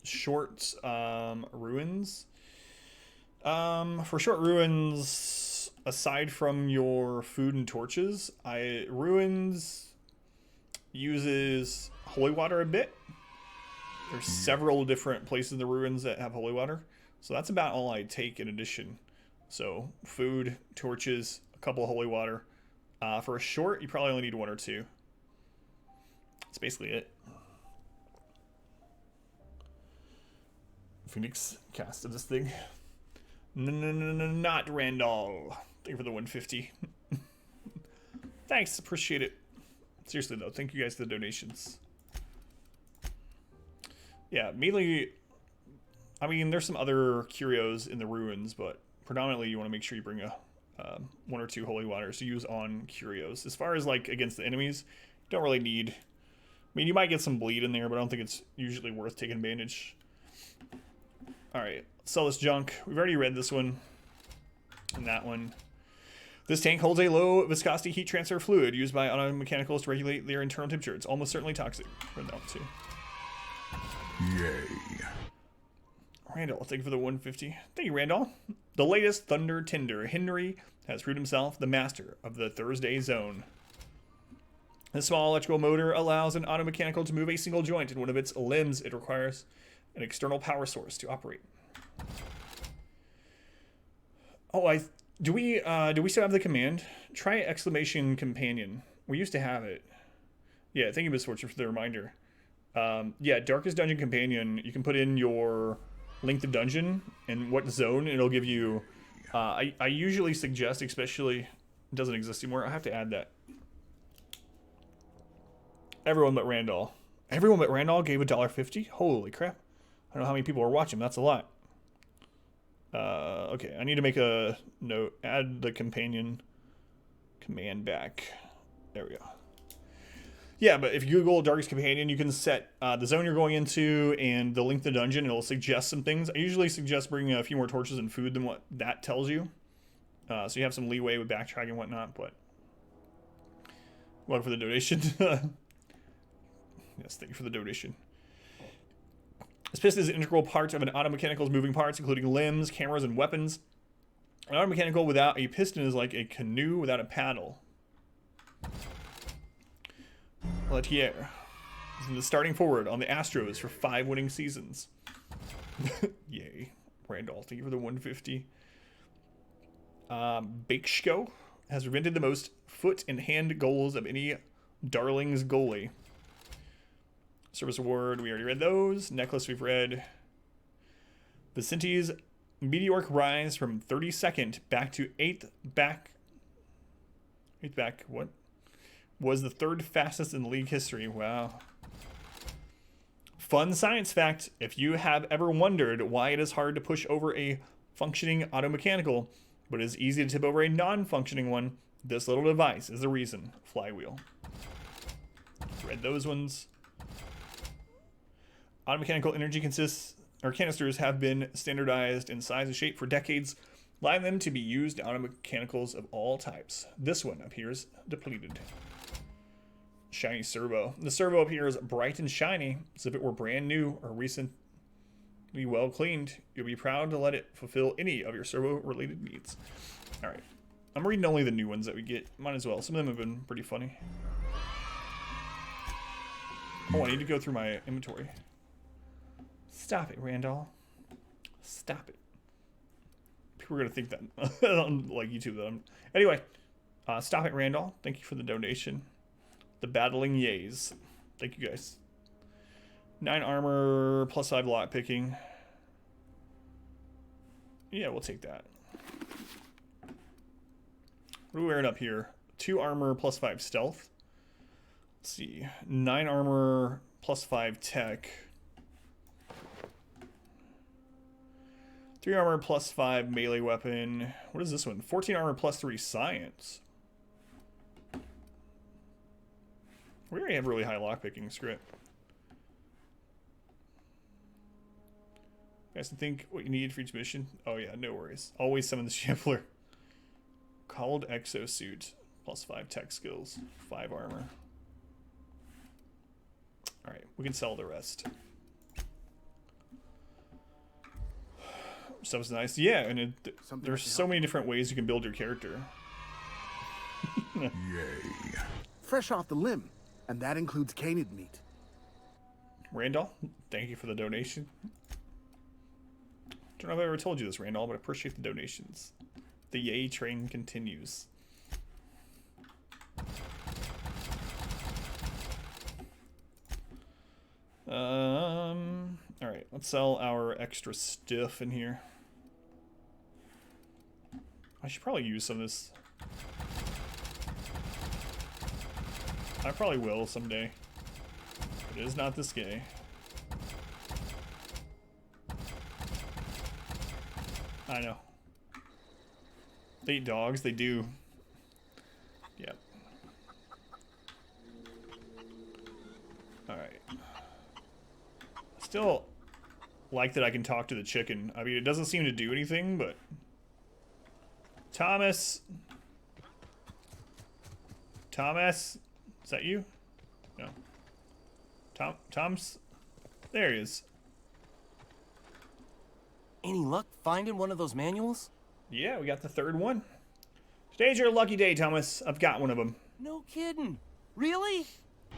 Short ruins. For short ruins, aside from your food and torches, ruins uses holy water a bit. There's several different places in the ruins that have holy water, so that's about all I take in addition. So food, torches, a couple of holy water. For a short, you probably only need one or two. That's basically it. Phoenix casted this thing. Not Randall. Thank you for the 150. Thanks, appreciate it. Seriously though, thank you guys for the donations. Yeah, mainly, I mean, there's some other curios in the ruins, but predominantly you want to make sure you bring a one or two holy waters to use on curios. As far as like against the enemies, you don't really need. I mean, you might get some bleed in there, but I don't think it's usually worth taking advantage. All right, sell this junk. We've already read this one and that one. This tank holds a low viscosity heat transfer fluid used by automechanicals to regulate their internal temperature. It's almost certainly toxic. Read that one too. Yay. Randall, thank you for the 150. Thank you, Randall. The latest Thunder Tinder. Henry has proved himself the master of the Thursday zone. The small electrical motor allows an automechanical to move a single joint in one of its limbs. It requires an external power source to operate. Oh, do we still have the command? Try exclamation companion. We used to have it. Yeah, thank you, Miss Fortune, for the reminder. Yeah, Darkest Dungeon Companion. You can put in your length of dungeon and what zone, and it'll give you. I usually suggest, especially it doesn't exist anymore. I have to add that. Everyone but Randall. Everyone but Randall gave $1.50. Holy crap! I don't know how many people are watching. That's a lot. Okay, I need to make a note. Add the companion command back. There we go. Yeah, but if you Google Darkest Companion, you can set the zone you're going into and the length of the dungeon. It'll suggest some things. I usually suggest bringing a few more torches and food than what that tells you. So you have some leeway with backtracking and whatnot, but... Welcome for the donation. Yes, thank you for the donation. This piston is an integral part of an automechanical's moving parts, including limbs, cameras, and weapons. An automechanical without a piston is like a canoe without a paddle. Letier is starting forward on the Astros for 5 winning seasons. Yay. Randall, thank you for the 150. Bakeshko has prevented the most foot and hand goals of any Darlings goalie. Service award, we already read those. Necklace, we've read. Vicenti's meteoric rise from 32nd back to 8th back. 8th back, what? Was the 3rd fastest in league history. Wow. Fun science fact. If you have ever wondered why it is hard to push over a functioning automechanical, but it is easy to tip over a non-functioning one, this little device is the reason. Flywheel. Read those ones. Automechanical energy canisters have been standardized in size and shape for decades, allowing them to be used in automechanicals of all types. This one appears depleted. Shiny servo. The servo appears bright and shiny, as if it were brand new or recently well cleaned. You'll be proud to let it fulfill any of your servo-related needs. All right. I'm reading only the new ones that we get. Might as well. Some of them have been pretty funny. Oh, I need to go through my inventory. Stop it, Randall. Stop it. People are going to think that on like YouTube that I'm... Anyway, stop it, Randall. Thank you for the donation. The battling yays. Thank you, guys. 9 armor, plus 5 lot picking. Yeah, we'll take that. What are we wearing up here? 2 armor, plus 5 stealth. Let's see. 9 armor, plus 5 tech. 3 armor, plus 5 melee weapon. What is this one? 14 armor, plus 3 science. We already have really high lockpicking. Screw it. You guys think what you need for each mission? Oh yeah, no worries. Always summon the Shambler. Called exosuit. Plus 5 tech skills. 5 armor. Alright, we can sell the rest. Stuff's nice. Yeah, and there's so many different ways you can build your character. Yay. Fresh off the limb, and that includes canid meat. Randall, thank you for the donation. Don't know if I ever told you this, Randall, but I appreciate the donations. The yay train continues. Alright, let's sell our extra stuff in here. I should probably use some of this. I probably will someday. It is not this gay. I know. They eat dogs, they do. Yep. Alright. Still like that I can talk to the chicken. I mean, it doesn't seem to do anything, but... Thomas! Thomas? Is that you? No. Tom's? There he is. Any luck finding one of those manuals? Yeah, we got the third one. Today's your lucky day, Thomas. I've got one of them. No kidding. Really?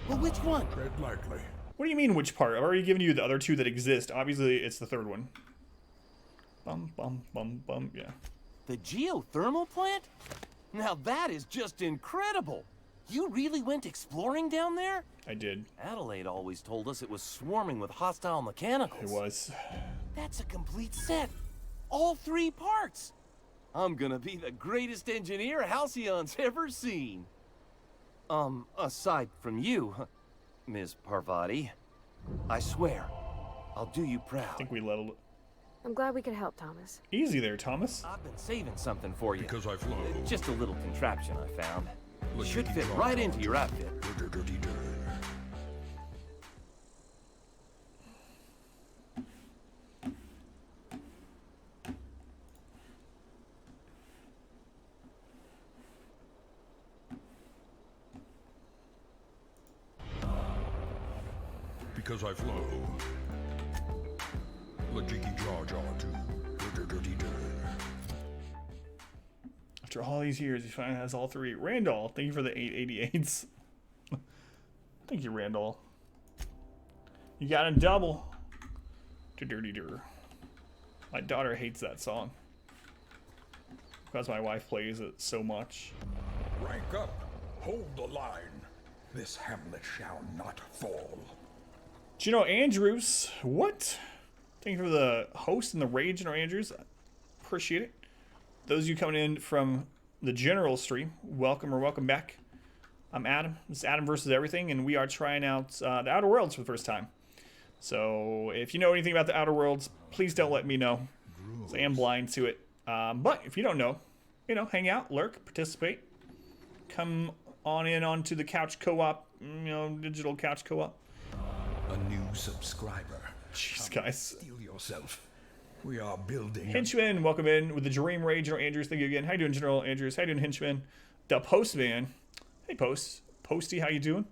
Well, which one? Tread lightly. What do you mean, which part? I've already given you the other two that exist. Obviously, it's the third one. Bum, bum, bum, bum, yeah. The geothermal plant? Now that is just incredible. You really went exploring down there? I did. Adelaide always told us it was swarming with hostile mechanicals. It was. That's a complete set. All 3 parts. I'm gonna be the greatest engineer Halcyon's ever seen. Aside from you, Ms. Parvati. I swear, I'll do you proud. I think we leveled. I'm glad we could help, Thomas. Easy there, Thomas. I've been saving something for you. Because I flow. Just a little contraption I found. Look Should at fit you, right Lord. into your outfit. Because I flow. Lajiki Jar Jar too. After all these years, he finally has all 3. Randall, thank you for the 888s. Thank you, Randall. You got a double. Dirty. My daughter hates that song. Because my wife plays it so much. Rank up. Hold the line. This hamlet shall not fall. Gino Andrews, what? Thank you for the host and the raid, Gino Andrews. Appreciate it. Those of you coming in from the general stream, welcome or welcome back. I'm Adam. This is Adam versus Everything, and we are trying out the Outer Worlds for the first time. So if you know anything about the Outer Worlds, please don't let me know. I am blind to it. But if you don't know, hang out, lurk, participate. Come on in onto the couch co-op, digital couch co-op. A new subscriber. Jeez, guys. Steal yourself. We are building. Henchman, welcome in with the Dream Rage, General Andrews. Thank you again. How you doing, General Andrews? How you doing, Henchman? The Postman. Hey, Posty, how you doing?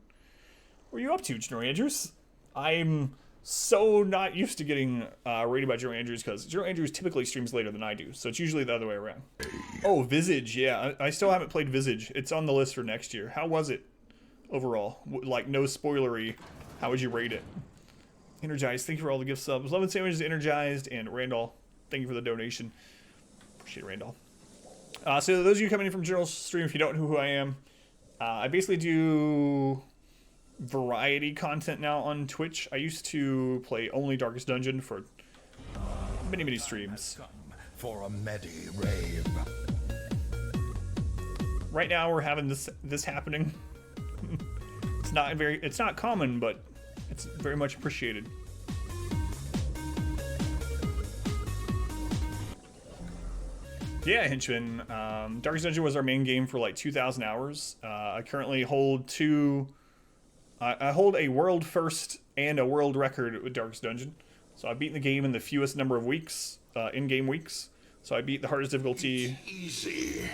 What are you up to, General Andrews? I'm so not used to getting rated by General Andrews because General Andrews typically streams later than I do, so it's usually the other way around. Oh, Visage, yeah. I still haven't played Visage. It's on the list for next year. How was it overall? Like, no spoilery. How would you rate it? Energized, thank you for all the gift subs. Love and Sandwiches, Energized, and Randall, thank you for the donation. Appreciate it, Randall. So those of you coming in from General Stream, if you don't know who I am, I basically do variety content now on Twitch. I used to play only Darkest Dungeon for many streams. Come for a medi rave. Right now we're having this happening. It's not common, but it's very much appreciated. Yeah, Henchman. Darkest Dungeon was our main game for like 2,000 hours. I currently hold I hold a world first and a world record with Darkest Dungeon. So I've beaten the game in the fewest number of weeks, in-game weeks. So I beat the hardest difficulty Easy.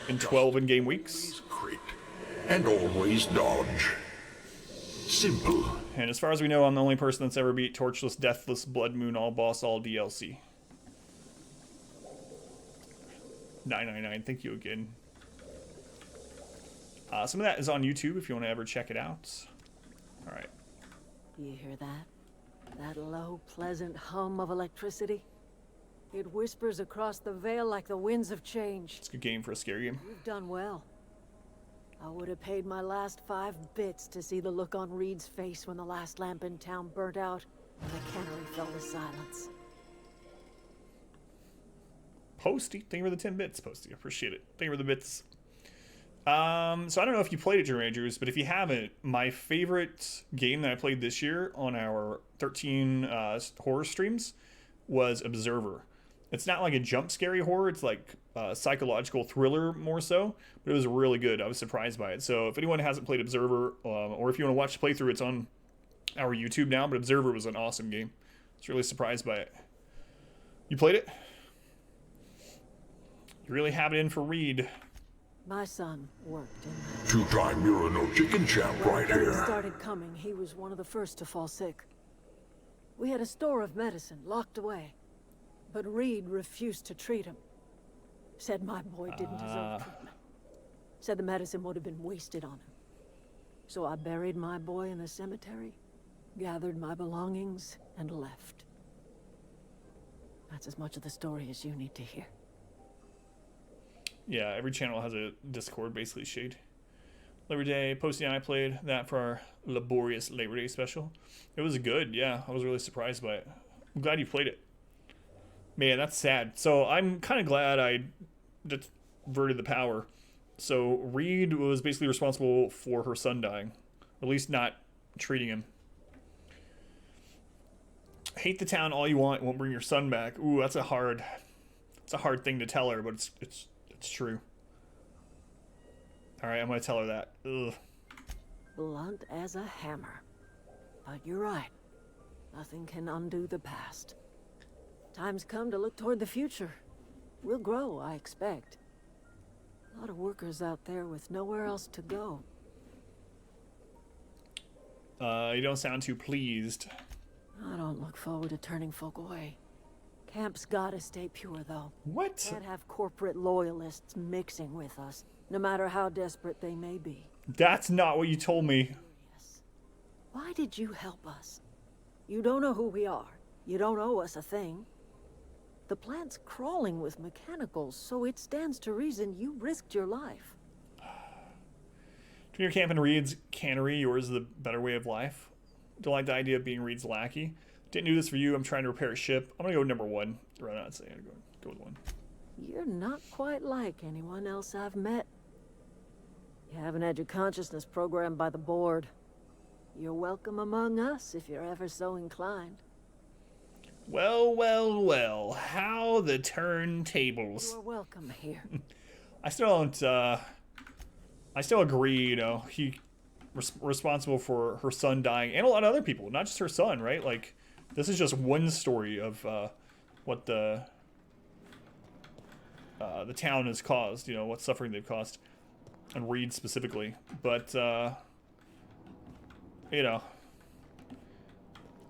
in 12 in-game weeks. Crit. And always dodge. Simple. And as far as we know, I'm the only person that's ever beat Torchless, Deathless, Blood Moon, All Boss, All DLC. 999, thank you again. Some of that is on YouTube if you want to ever check it out. Alright. You hear that? That low, pleasant hum of electricity? It whispers across the veil like the winds of change. It's a good game for a scary game. You've done well. I would have paid my last 5 bits to see the look on Reed's face when the last lamp in town burnt out and the cannery fell to silence. Posty, thank you for the 10 bits, Posty. Appreciate it. Thank you for the bits. So I don't know if you played it, Dream Rangers, but if you haven't, my favorite game that I played this year on our 13 horror streams was Observer. It's not like a jump scary horror, it's like a psychological thriller more so, but it was really good. I was surprised by it. So if anyone hasn't played Observer, or if you want to watch the playthrough, it's on our YouTube now, but Observer was an awesome game. I was really surprised by it. You played it? You really have it in for Reed. My son worked in that. Two-time Euro chicken champ right When he here. started coming, he was one of the first to fall sick. We had a store of medicine locked away. But Reed refused to treat him. Said my boy didn't deserve treatment. Said the medicine would have been wasted on him. So I buried my boy in the cemetery, gathered my belongings, and left. That's as much of the story as you need to hear. Yeah, every channel has a Discord, basically, shade. Labor Day, Posty and I played that for our laborious Labor Day special. It was good, yeah. I was really surprised by it. I'm glad you played it. Man, that's sad. So I'm kind of glad I diverted the power. So Reed was basically responsible for her son dying. At least not treating him. Hate the town all you want, won't bring your son back. Ooh, that's a hard thing to tell her, but it's true. All right, I'm gonna tell her that. Ugh. Blunt as a hammer. But you're right. Nothing can undo the past. Time's come to look toward the future. We'll grow, I expect. A lot of workers out there with nowhere else to go. You don't sound too pleased. I don't look forward to turning folk away. Camp's gotta stay pure, though. What? Can't have corporate loyalists mixing with us, no matter how desperate they may be. That's not what you told me. Why did you help us? You don't know who we are. You don't owe us a thing. The plant's crawling with mechanicals, so it stands to reason you risked your life. Between your camp and Reed's cannery, yours is the better way of life. Don't like the idea of being Reed's lackey. Didn't do this for you. I'm trying to repair a ship. I'm gonna go number 1. Right now, I'd say I'm gonna go with 1. You're not quite like anyone else I've met. You haven't had your consciousness programmed by the board. You're welcome among us if you're ever so inclined. Well, well, well. How the turntables. You're welcome here. I still don't, I still agree, you know, he responsible for her son dying and a lot of other people, not just her son, right? Like, this is just one story of what the town has caused, you know, what suffering they've caused, and Reed specifically. But, you know,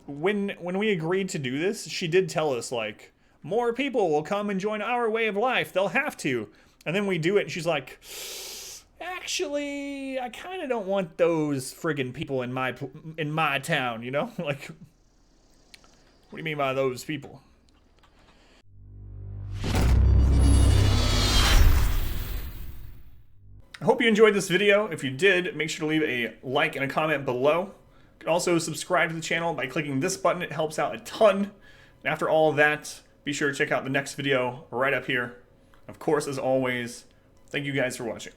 when we agreed to do this, she did tell us, like, more people will come and join our way of life. They'll have to. And then we do it, and she's like, actually, I kind of don't want those friggin' people in my town, you know? Like, what do you mean by those people? I hope you enjoyed this video. If you did, make sure to leave a like and a comment below. You can also subscribe to the channel by clicking this button. It helps out a ton. And after all of that, be sure to check out the next video right up here. Of course, as always, thank you guys for watching.